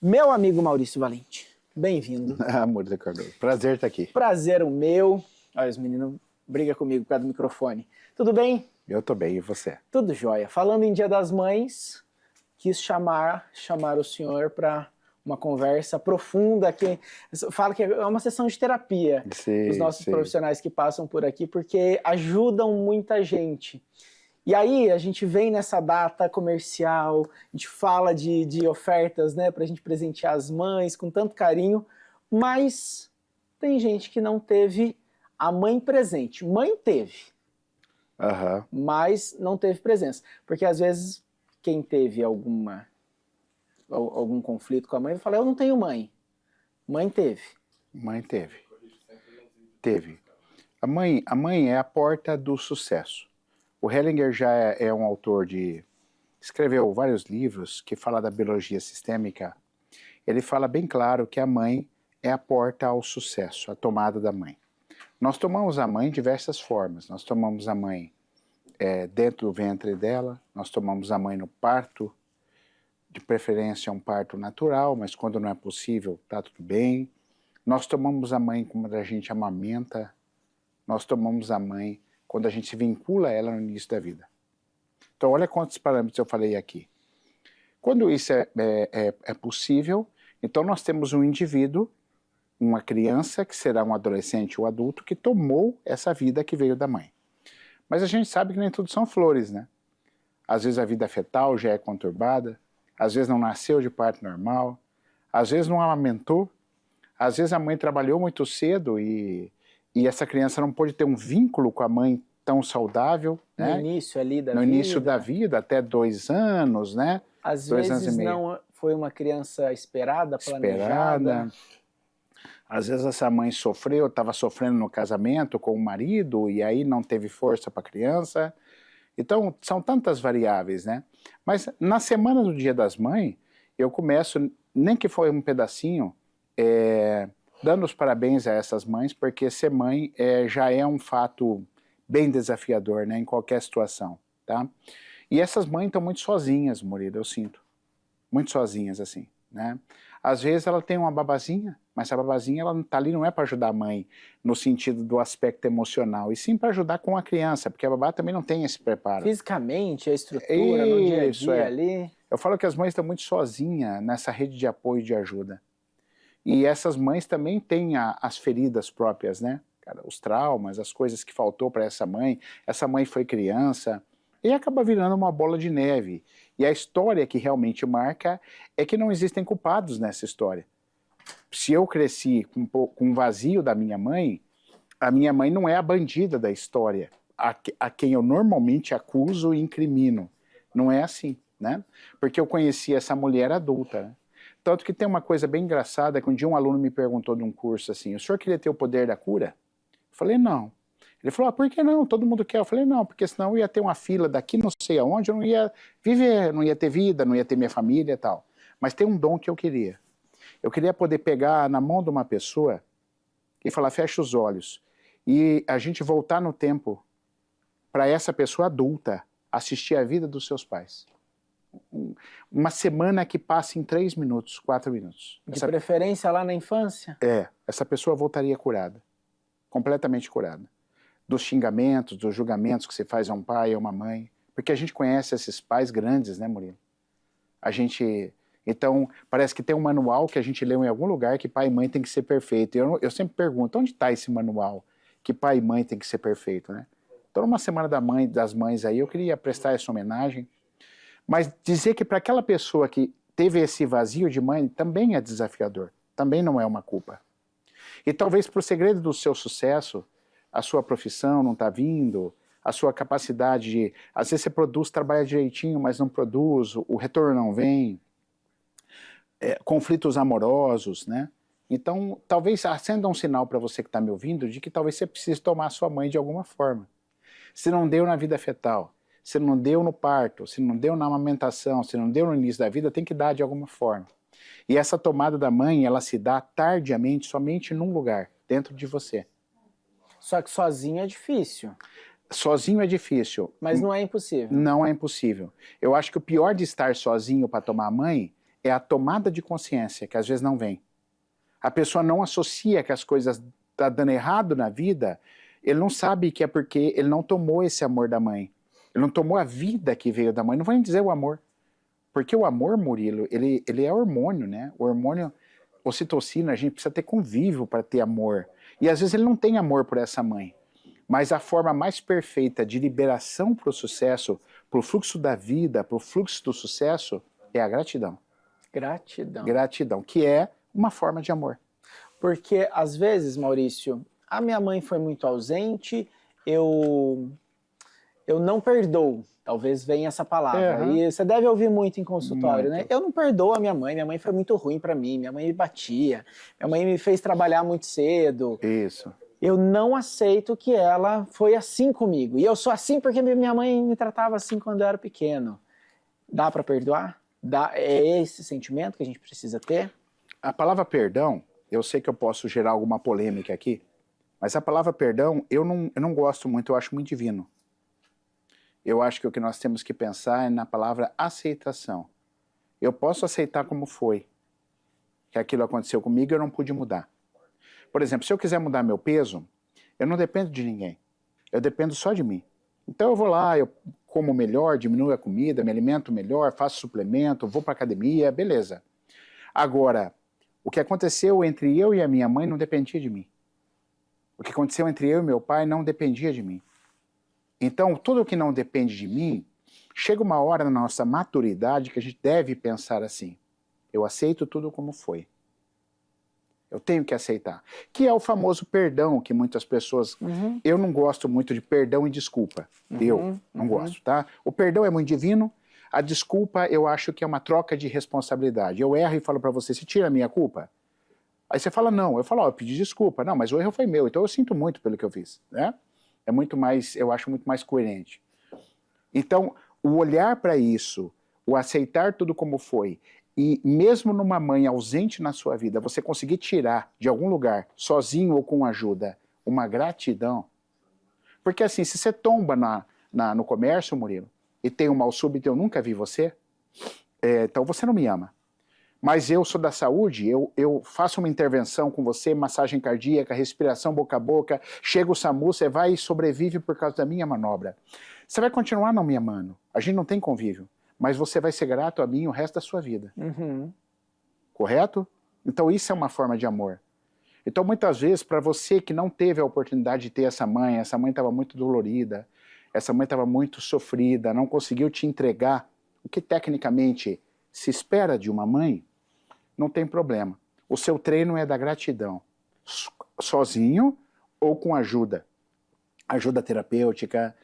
Meu amigo Maurício Valente, bem-vindo. Amor da Cardoso, prazer estar aqui. Prazer o meu. Olha, os meninos brigam comigo por causa do microfone. Tudo bem? Eu tô bem, e você? Tudo jóia. Falando em Dia das Mães, quis chamar o senhor para uma conversa profunda, que fala que é uma sessão de terapia dos nossos profissionais que passam por aqui, porque ajudam muita gente. E aí a gente vem nessa data comercial, a gente fala de ofertas, né, para a gente presentear as mães com tanto carinho, mas tem gente que não teve a mãe presente. Mãe teve, mas não teve presença. Porque às vezes quem teve algum conflito com a mãe vai falar, eu não tenho mãe. Mãe teve. Mãe teve. Teve. A mãe é a porta do sucesso. O Hellinger já é um autor escreveu vários livros que fala da biologia sistêmica. Ele fala bem claro que a mãe é a porta ao sucesso, a tomada da mãe. Nós tomamos a mãe de diversas formas. Nós tomamos a mãe dentro do ventre dela, nós tomamos a mãe no parto, de preferência um parto natural, mas quando não é possível, tá tudo bem. Nós tomamos a mãe quando a gente amamenta, nós tomamos a mãe quando a gente se vincula a ela no início da vida. Então, olha quantos parâmetros eu falei aqui. Quando isso é possível, então nós temos um indivíduo, uma criança, que será um adolescente ou adulto, que tomou essa vida que veio da mãe. Mas a gente sabe que nem tudo são flores, né? Às vezes a vida fetal já é conturbada, às vezes não nasceu de parto normal, às vezes não amamentou, às vezes a mãe trabalhou muito cedo e essa criança não pôde ter um vínculo com a mãe tão saudável, né? No início ali da vida. No início da vida, até 2 anos, né? Às 2 anos vezes e meio. não foi uma criança esperada, planejada. Às vezes essa mãe sofreu, estava sofrendo no casamento com o marido e aí não teve força para a criança. Então, são tantas variáveis, né? Mas na semana do Dia das Mães, eu começo, nem que foi um pedacinho, dando os parabéns a essas mães, porque ser mãe já é um fato bem desafiador, né, em qualquer situação, tá? E essas mães estão muito sozinhas, Murilo, eu sinto. Muito sozinhas, assim, né? Às vezes ela tem uma babazinha, mas a babazinha ela tá ali não é para ajudar a mãe no sentido do aspecto emocional, e sim para ajudar com a criança, porque a babá também não tem esse preparo. Fisicamente, a estrutura, no dia a dia ali. Eu falo que as mães estão muito sozinhas nessa rede de apoio e de ajuda. E essas mães também têm as feridas próprias, né? Cara, os traumas, as coisas que faltou para essa mãe foi criança, e acaba virando uma bola de neve. E a história que realmente marca é que não existem culpados nessa história. Se eu cresci com um vazio da minha mãe, a minha mãe não é a bandida da história, a quem eu normalmente acuso e incrimino. Não é assim, né? Porque eu conheci essa mulher adulta, né? Tanto que tem uma coisa bem engraçada, que um dia um aluno me perguntou de um curso assim, o senhor queria ter o poder da cura? Eu falei, não. Ele falou, por que não? Todo mundo quer. Eu falei, não, porque senão eu ia ter uma fila daqui não sei aonde, eu não ia viver, não ia ter vida, não ia ter minha família e tal. Mas tem um dom que eu queria. Eu queria poder pegar na mão de uma pessoa e falar, fecha os olhos. E a gente voltar no tempo para essa pessoa adulta assistir a vida dos seus pais. Uma semana que passa em 3 minutos, 4 minutos. De preferência lá na infância? Essa pessoa voltaria curada. Completamente curada. Dos xingamentos, dos julgamentos que se faz a um pai, a uma mãe. Porque a gente conhece esses pais grandes, né, Murilo? Então, parece que tem um manual que a gente leu em algum lugar que pai e mãe tem que ser perfeito. Eu sempre pergunto, onde está esse manual que pai e mãe tem que ser perfeito, né? Então, numa semana das mães aí, eu queria prestar essa homenagem. Mas dizer que para aquela pessoa que teve esse vazio de mãe também é desafiador. Também não é uma culpa. E talvez para o segredo do seu sucesso, a sua profissão não está vindo, a sua capacidade de... Às vezes você produz, trabalha direitinho, mas não produz, o retorno não vem. Conflitos amorosos, né? Então, talvez acenda um sinal para você que está me ouvindo de que talvez você precise tomar a sua mãe de alguma forma. Se não deu na vida fetal, se não deu no parto, se não deu na amamentação, se não deu no início da vida, tem que dar de alguma forma. E essa tomada da mãe, ela se dá tardiamente somente num lugar, dentro de você. Só que sozinho é difícil. Sozinho é difícil. Mas não é impossível. Não é impossível. Eu acho que o pior de estar sozinho para tomar a mãe é a tomada de consciência, que às vezes não vem. A pessoa não associa que as coisas estão dando errado na vida, ele não sabe que é porque ele não tomou esse amor da mãe. Ele não tomou a vida que veio da mãe. Não vai dizer o amor. Porque o amor, Murilo, ele é hormônio, né? O hormônio, ocitocina, a gente precisa ter convívio para ter amor. E às vezes ele não tem amor por essa mãe. Mas a forma mais perfeita de liberação para o sucesso, para o fluxo da vida, para o fluxo do sucesso, é a gratidão. Gratidão. Gratidão, que é uma forma de amor. Porque, às vezes, Maurício, a minha mãe foi muito ausente, eu não perdoo. Talvez venha essa palavra. E você deve ouvir muito em consultório, né? Eu não perdoo a minha mãe foi muito ruim para mim, minha mãe me batia, minha mãe me fez trabalhar muito cedo. Isso. Eu não aceito que ela foi assim comigo. E eu sou assim porque minha mãe me tratava assim quando eu era pequeno. Dá para perdoar? É esse sentimento que a gente precisa ter? A palavra perdão, eu sei que eu posso gerar alguma polêmica aqui, mas a palavra perdão eu não gosto muito, eu acho muito divino. Eu acho que o que nós temos que pensar é na palavra aceitação. Eu posso aceitar como foi, que aquilo aconteceu comigo e eu não pude mudar. Por exemplo, se eu quiser mudar meu peso, eu não dependo de ninguém. Eu dependo só de mim. Então eu vou lá, eu como melhor, diminuo a comida, me alimento melhor, faço suplemento, vou para academia, beleza. Agora, o que aconteceu entre eu e a minha mãe não dependia de mim. O que aconteceu entre eu e meu pai não dependia de mim. Então, tudo que não depende de mim, chega uma hora na nossa maturidade que a gente deve pensar assim: eu aceito tudo como foi. Eu tenho que aceitar. Que é o famoso perdão que muitas pessoas... Eu não gosto muito de perdão e desculpa. Eu não gosto, tá? O perdão é muito divino. A desculpa eu acho que é uma troca de responsabilidade. Eu erro e falo para você: você tira a minha culpa? Aí você fala não. Eu falo, eu pedi desculpa. Não, mas o erro foi meu, então eu sinto muito pelo que eu fiz, né? É muito mais, eu acho muito mais coerente. Então, o olhar para isso, o aceitar tudo como foi, e mesmo numa mãe ausente na sua vida, você conseguir tirar de algum lugar, sozinho ou com ajuda, uma gratidão. Porque assim, se você tomba no comércio, Murilo, e tem um mal súbito, eu nunca vi você, então você não me ama. Mas eu sou da saúde, eu faço uma intervenção com você, massagem cardíaca, respiração boca a boca, chega o SAMU, você vai e sobrevive por causa da minha manobra. Você vai continuar não me amando, a gente não tem convívio, mas você vai ser grato a mim o resto da sua vida. Correto? Então isso é uma forma de amor. Então muitas vezes, para você que não teve a oportunidade de ter essa mãe estava muito dolorida, essa mãe estava muito sofrida, não conseguiu te entregar o que tecnicamente se espera de uma mãe, não tem problema. O seu treino é da gratidão. Sozinho ou com ajuda. Ajuda terapêutica.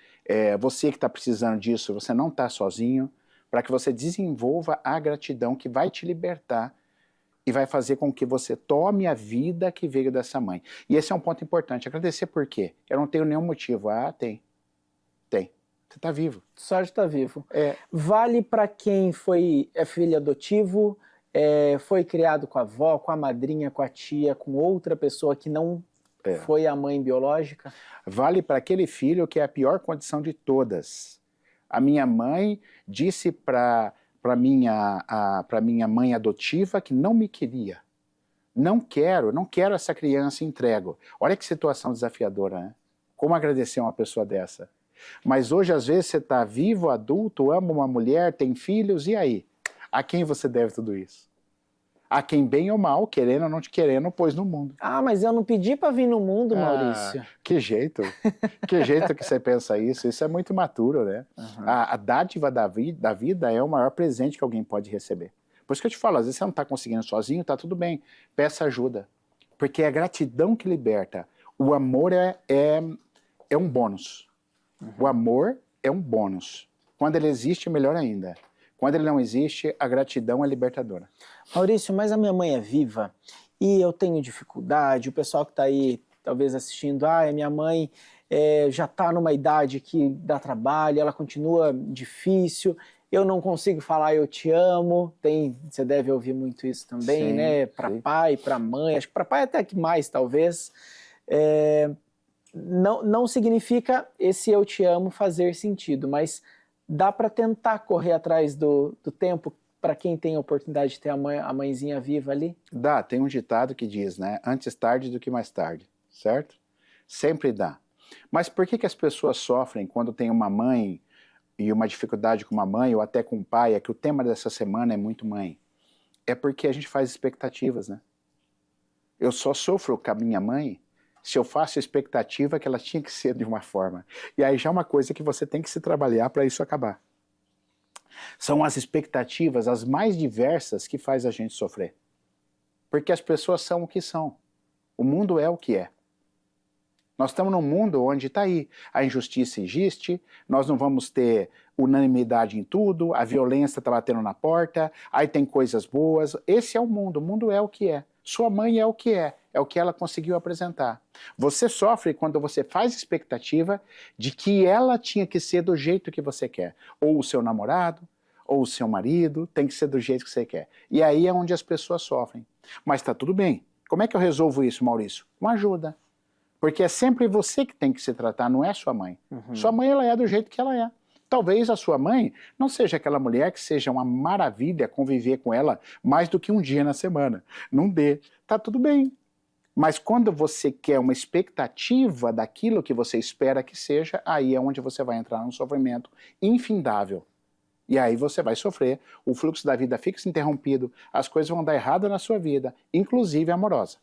Você que está precisando disso, você não está sozinho, para que você desenvolva a gratidão que vai te libertar e vai fazer com que você tome a vida que veio dessa mãe. E esse é um ponto importante. Agradecer por quê? Eu não tenho nenhum motivo. Ah, tem. Tem. Você está vivo. Só de estar vivo. Vale para quem é filho adotivo, foi criado com a avó, com a madrinha, com a tia, com outra pessoa que não foi a mãe biológica? Vale para aquele filho que é a pior condição de todas. A minha mãe disse para minha mãe adotiva que não me queria. Não quero essa criança, entrego. Olha que situação desafiadora, né? Como agradecer uma pessoa dessa? Mas hoje, às vezes, você está vivo, adulto, ama uma mulher, tem filhos, e aí? A quem você deve tudo isso? A quem bem ou mal, querendo ou não te querendo, pôs no mundo. Ah, mas eu não pedi para vir no mundo, Maurício. Que jeito. Que jeito que você pensa isso. Isso é muito imaturo, né? A dádiva da vida é o maior presente que alguém pode receber. Por isso que eu te falo, às vezes você não está conseguindo sozinho, tá tudo bem. Peça ajuda. Porque é a gratidão que liberta. O amor é um bônus. O amor é um bônus. Quando ele existe, melhor ainda. Quando ele não existe, a gratidão é libertadora. Maurício, mas a minha mãe é viva e eu tenho dificuldade, o pessoal que está aí talvez assistindo, a minha mãe já está numa idade que dá trabalho, ela continua difícil, eu não consigo falar eu te amo, você deve ouvir muito isso também, né? Para pai, para mãe, acho que para pai até que mais talvez. Não significa esse eu te amo fazer sentido, mas dá para tentar correr atrás do tempo para quem tem a oportunidade de ter a mãezinha viva ali? Dá, tem um ditado que diz, né? Antes tarde do que mais tarde, certo? Sempre dá. Mas por que as pessoas sofrem quando tem uma mãe e uma dificuldade com uma mãe ou até com um pai? É que o tema dessa semana é muito mãe. É porque a gente faz expectativas, né? Eu só sofro com a minha mãe se eu faço expectativa que ela tinha que ser de uma forma. E aí já é uma coisa que você tem que se trabalhar para isso acabar. São as expectativas as mais diversas que faz a gente sofrer. Porque as pessoas são o que são. O mundo é o que é. Nós estamos num mundo onde está aí, a injustiça existe, nós não vamos ter unanimidade em tudo, a violência está batendo na porta, aí tem coisas boas. Esse é o mundo é o que é. Sua mãe é o que ela conseguiu apresentar. Você sofre quando você faz expectativa de que ela tinha que ser do jeito que você quer. Ou o seu namorado, ou o seu marido, tem que ser do jeito que você quer. E aí é onde as pessoas sofrem. Mas está tudo bem. Como é que eu resolvo isso, Maurício? Com ajuda. Porque é sempre você que tem que se tratar, não é sua mãe. Sua mãe, ela é do jeito que ela é. Talvez a sua mãe não seja aquela mulher que seja uma maravilha conviver com ela mais do que um dia na semana. Não dê. Tá tudo bem. Mas quando você quer uma expectativa daquilo que você espera que seja, aí é onde você vai entrar num sofrimento infindável. E aí você vai sofrer, o fluxo da vida fica interrompido, as coisas vão dar errado na sua vida, inclusive amorosa.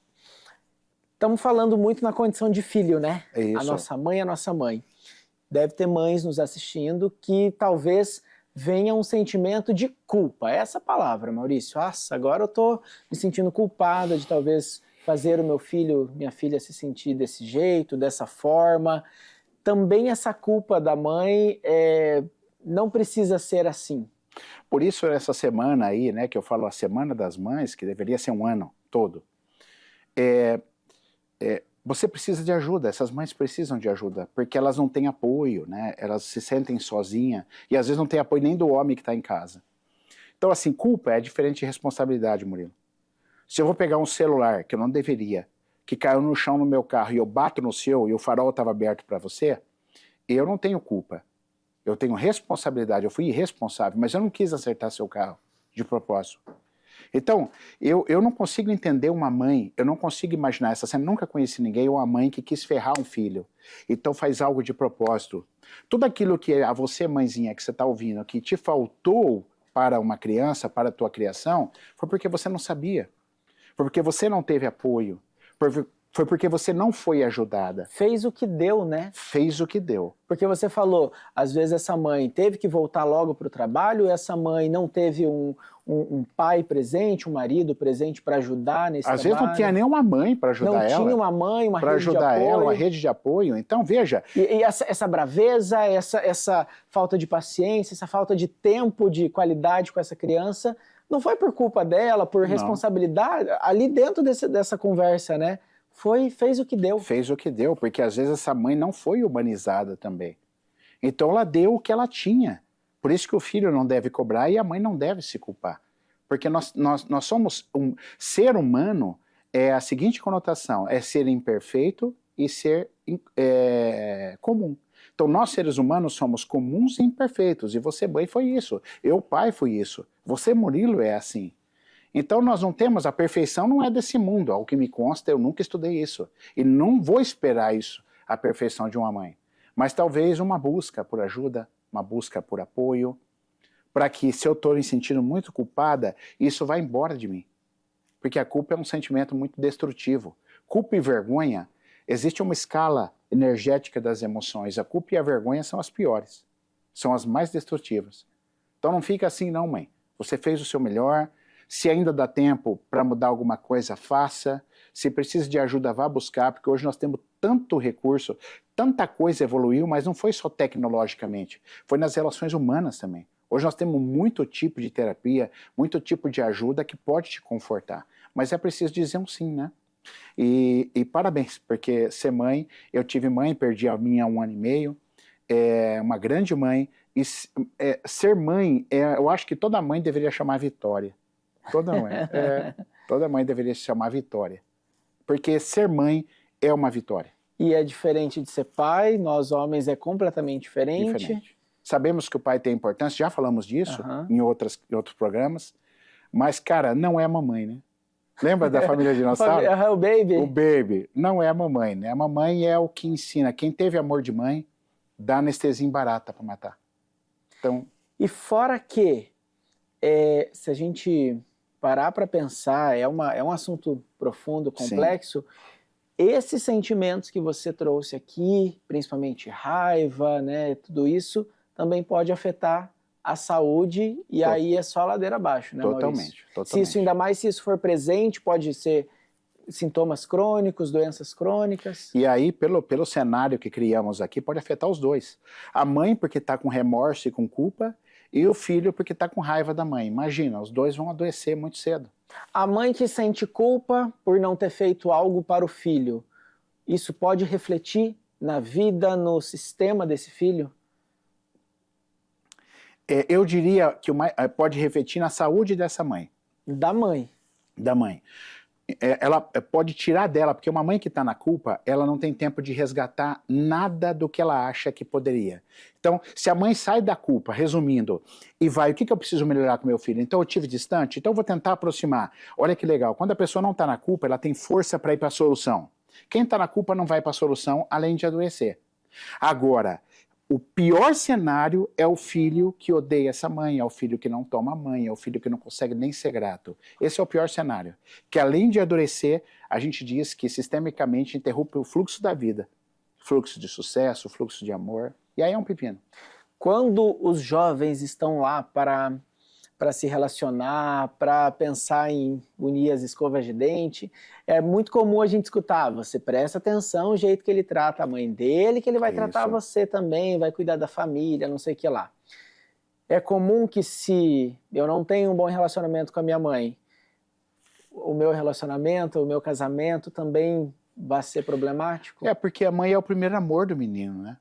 Estamos falando muito na condição de filho, né? Isso. A nossa mãe é a nossa mãe. Deve ter mães nos assistindo que talvez venha um sentimento de culpa. Essa palavra, Maurício. Nossa, agora eu estou me sentindo culpada de talvez fazer o meu filho, minha filha se sentir desse jeito, dessa forma. Também essa culpa da mãe não precisa ser assim. Por isso essa semana aí, né, que eu falo a Semana das Mães, que deveria ser um ano todo, você precisa de ajuda, essas mães precisam de ajuda, porque elas não têm apoio, né? Elas se sentem sozinhas e às vezes não tem apoio nem do homem que está em casa. Então assim, culpa é diferente de responsabilidade, Murilo. Se eu vou pegar um celular, que eu não deveria, que caiu no chão no meu carro e eu bato no seu e o farol estava aberto para você, eu não tenho culpa. Eu tenho responsabilidade, eu fui irresponsável, mas eu não quis acertar seu carro de propósito. Então, eu não consigo entender uma mãe, eu não consigo imaginar essa cena, nunca conheci ninguém, uma mãe que quis ferrar um filho, então faz algo de propósito. Tudo aquilo que a você, mãezinha, que você está ouvindo, que te faltou para uma criança, para a tua criação, foi porque você não sabia, foi porque você não teve apoio, foi porque você não foi ajudada. Fez o que deu, né? Fez o que deu. Porque você falou, às vezes essa mãe teve que voltar logo para o trabalho, essa mãe não teve um pai presente, um marido presente para ajudar nesse trabalho. Às vezes não tinha nem uma mãe para ajudar ela. Não tinha uma mãe, uma rede de apoio. Para ajudar ela, uma rede de apoio. Então, veja... E essa braveza, essa falta de paciência, essa falta de tempo, de qualidade com essa criança, não foi por culpa dela, por responsabilidade, ali dentro dessa conversa, né? Fez o que deu. Fez o que deu, porque às vezes essa mãe não foi humanizada também. Então ela deu o que ela tinha. Por isso que o filho não deve cobrar e a mãe não deve se culpar. Porque nós somos um ser humano, é a seguinte conotação, é ser imperfeito e ser comum. Então nós seres humanos somos comuns e imperfeitos, e você, mãe, foi isso. Eu, pai, fui isso. Você, Murilo, é assim. Então nós não temos, a perfeição não é desse mundo, ao que me consta eu nunca estudei isso, e não vou esperar isso, a perfeição de uma mãe, mas talvez uma busca por ajuda, uma busca por apoio, para que se eu estou me sentindo muito culpada, isso vai embora de mim, porque a culpa é um sentimento muito destrutivo. Culpa e vergonha, existe uma escala energética das emoções, a culpa e a vergonha são as piores, são as mais destrutivas. Então não fica assim não, mãe, você fez o seu melhor. Se ainda dá tempo para mudar alguma coisa, faça. Se precisa de ajuda, vá buscar, porque hoje nós temos tanto recurso, tanta coisa evoluiu, mas não foi só tecnologicamente, foi nas relações humanas também. Hoje nós temos muito tipo de terapia, muito tipo de ajuda que pode te confortar, mas é preciso dizer um sim, né? E parabéns, porque ser mãe, eu tive mãe, perdi a minha há 1 ano e meio, é uma grande mãe, e ser mãe, eu acho que toda mãe deveria chamar Vitória. Toda mãe deveria se chamar Vitória, porque ser mãe é uma vitória. E é diferente de ser pai, nós homens é completamente diferente. Sabemos que o pai tem importância, já falamos disso em outros programas, mas, cara, não é a mamãe, né? Lembra da família dinossauro? O baby. O baby. Não é a mamãe, né? A mamãe é o que ensina. Quem teve amor de mãe, dá anestesia em barata para matar. Então... E fora que, se a gente parar para pensar, é um assunto profundo, complexo, sim, esses sentimentos que você trouxe aqui, principalmente raiva, né, tudo isso, também pode afetar a saúde e aí é só ladeira abaixo, né, Maurício? Totalmente. Se isso, ainda mais se isso for presente, pode ser sintomas crônicos, doenças crônicas. E aí, pelo cenário que criamos aqui, pode afetar os dois. A mãe porque está com remorso e com culpa, e o filho porque está com raiva da mãe. Imagina, os dois vão adoecer muito cedo. A mãe que sente culpa por não ter feito algo para o filho, isso pode refletir na vida, no sistema desse filho? Eu diria que pode refletir na saúde dessa mãe. Da mãe. Da mãe. Ela pode tirar dela, porque uma mãe que está na culpa, ela não tem tempo de resgatar nada do que ela acha que poderia. Então, se a mãe sai da culpa, resumindo, e vai, o que eu preciso melhorar com meu filho? Então eu tive distante, então eu vou tentar aproximar. Olha que legal, quando a pessoa não está na culpa, ela tem força para ir para a solução. Quem está na culpa não vai para a solução, além de adoecer. Agora, o pior cenário é o filho que odeia essa mãe, é o filho que não toma a mãe, é o filho que não consegue nem ser grato. Esse é o pior cenário. Que além de adoecer, a gente diz que sistemicamente interrompe o fluxo da vida. Fluxo de sucesso, fluxo de amor. E aí é um pepino. Quando os jovens estão lá para se relacionar, para pensar em unir as escovas de dente, é muito comum a gente escutar, você presta atenção no jeito que ele trata a mãe dele, que ele vai tratar você também, vai cuidar da família, não sei o que lá. É comum que se eu não tenho um bom relacionamento com a minha mãe, o meu relacionamento, o meu casamento também vai ser problemático? Porque a mãe é o primeiro amor do menino, né?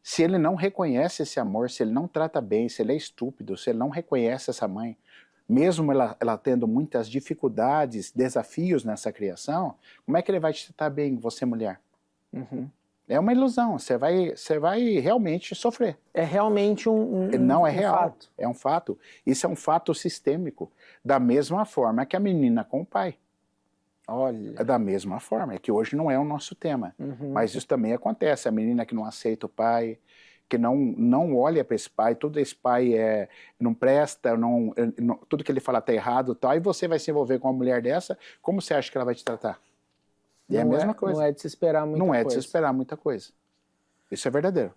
Se ele não reconhece esse amor, se ele não trata bem, se ele é estúpido, se ele não reconhece essa mãe, mesmo ela tendo muitas dificuldades, desafios nessa criação, como é que ele vai te tratar bem, você mulher? Uhum. É uma ilusão, você vai realmente sofrer. É realmente Não é real, fato. É um fato. Isso é um fato sistêmico, da mesma forma que a menina com o pai. Olha. É da mesma forma, é que hoje não é o nosso tema, mas isso também acontece, a menina que não aceita o pai, que não olha para esse pai, todo esse pai não presta, tudo que ele fala está errado, tal, e você vai se envolver com uma mulher dessa, como você acha que ela vai te tratar? E é a mesma coisa. Não é de se esperar muita coisa. Não é de se esperar muita coisa. Isso é verdadeiro.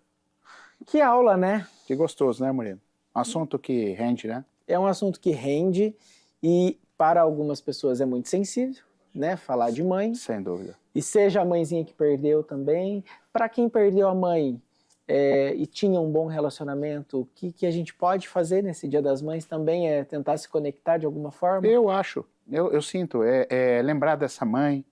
Que aula, né? Que gostoso, né, Murilo? Um assunto que rende, né? É um assunto que rende e para algumas pessoas é muito sensível, né? Falar de mãe. Sem dúvida. E seja a mãezinha que perdeu também. Para quem perdeu a mãe e tinha um bom relacionamento, o que a gente pode fazer nesse Dia das Mães também é tentar se conectar de alguma forma? Eu acho, eu sinto, lembrar dessa mãe.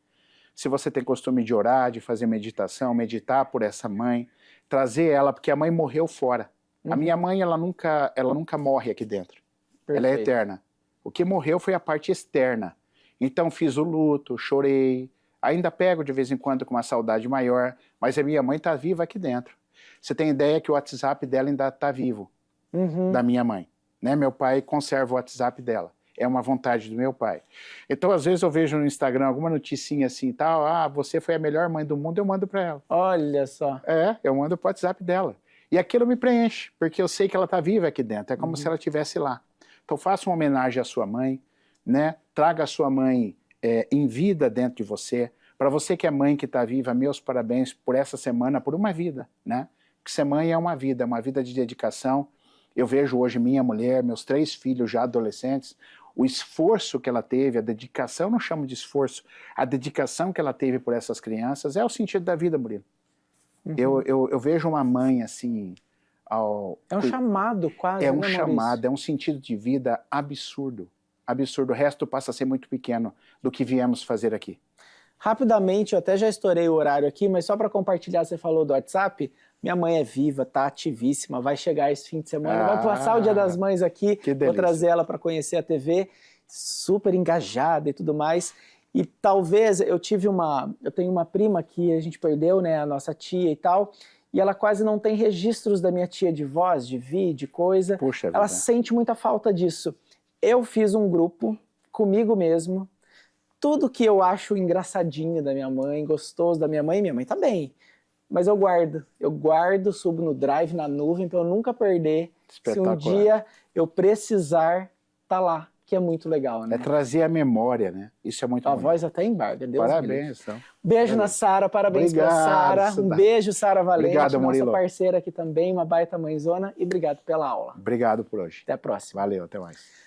Se você tem costume de orar, de fazer meditação, meditar por essa mãe, trazer ela, porque a mãe morreu fora. A minha mãe, ela nunca morre aqui dentro. Perfeito. Ela é eterna. O que morreu foi a parte externa. Então fiz o luto, chorei, ainda pego de vez em quando com uma saudade maior, mas a minha mãe está viva aqui dentro. Você tem ideia que o WhatsApp dela ainda está vivo, da minha mãe. Né? Meu pai conserva o WhatsApp dela. É uma vontade do meu pai. Então, às vezes eu vejo no Instagram alguma noticinha assim, tal, você foi a melhor mãe do mundo, eu mando para ela. Olha só. Eu mando para o WhatsApp dela. E aquilo me preenche, porque eu sei que ela está viva aqui dentro, é como se ela estivesse lá. Então, faça uma homenagem à sua mãe, né? Traga a sua mãe em vida dentro de você. Para você que é mãe que está viva, meus parabéns por essa semana, por uma vida, né? Porque ser mãe é uma vida de dedicação. Eu vejo hoje minha mulher, meus 3 filhos já adolescentes, o esforço que ela teve, a dedicação, eu não chamo de esforço, a dedicação que ela teve por essas crianças é o sentido da vida, Murilo. Eu vejo uma mãe assim... É um chamado quase, É um né, chamado, é um sentido de vida absurdo. Absurdo. O resto passa a ser muito pequeno do que viemos fazer aqui. Rapidamente, eu até já estourei o horário aqui, mas só para compartilhar, você falou do WhatsApp, minha mãe é viva, tá ativíssima, vai chegar esse fim de semana, vai passar o Dia das Mães aqui, vou trazer ela para conhecer a TV, super engajada e tudo mais. E talvez eu tenho uma prima que a gente perdeu, né, a nossa tia e tal, e ela quase não tem registros da minha tia de voz, de vídeo, coisa. Puxa ela vida. sente muita falta disso. Eu fiz um grupo comigo mesmo, tudo que eu acho engraçadinho da minha mãe, gostoso da minha mãe tá bem. Mas eu guardo, subo no Drive, na nuvem, para eu nunca perder. Se um dia eu precisar, tá lá, que é muito legal, né? É trazer a memória, né? Isso é muito A bonito. voz até embarga, Deus me livre. Parabéns, então. Beijo na Sara, parabéns pra Sara. Um beijo, Sara Valente, obrigado, nossa parceira aqui também, uma baita mãezona. E obrigado pela aula. Obrigado por hoje. Até a próxima. Valeu, até mais.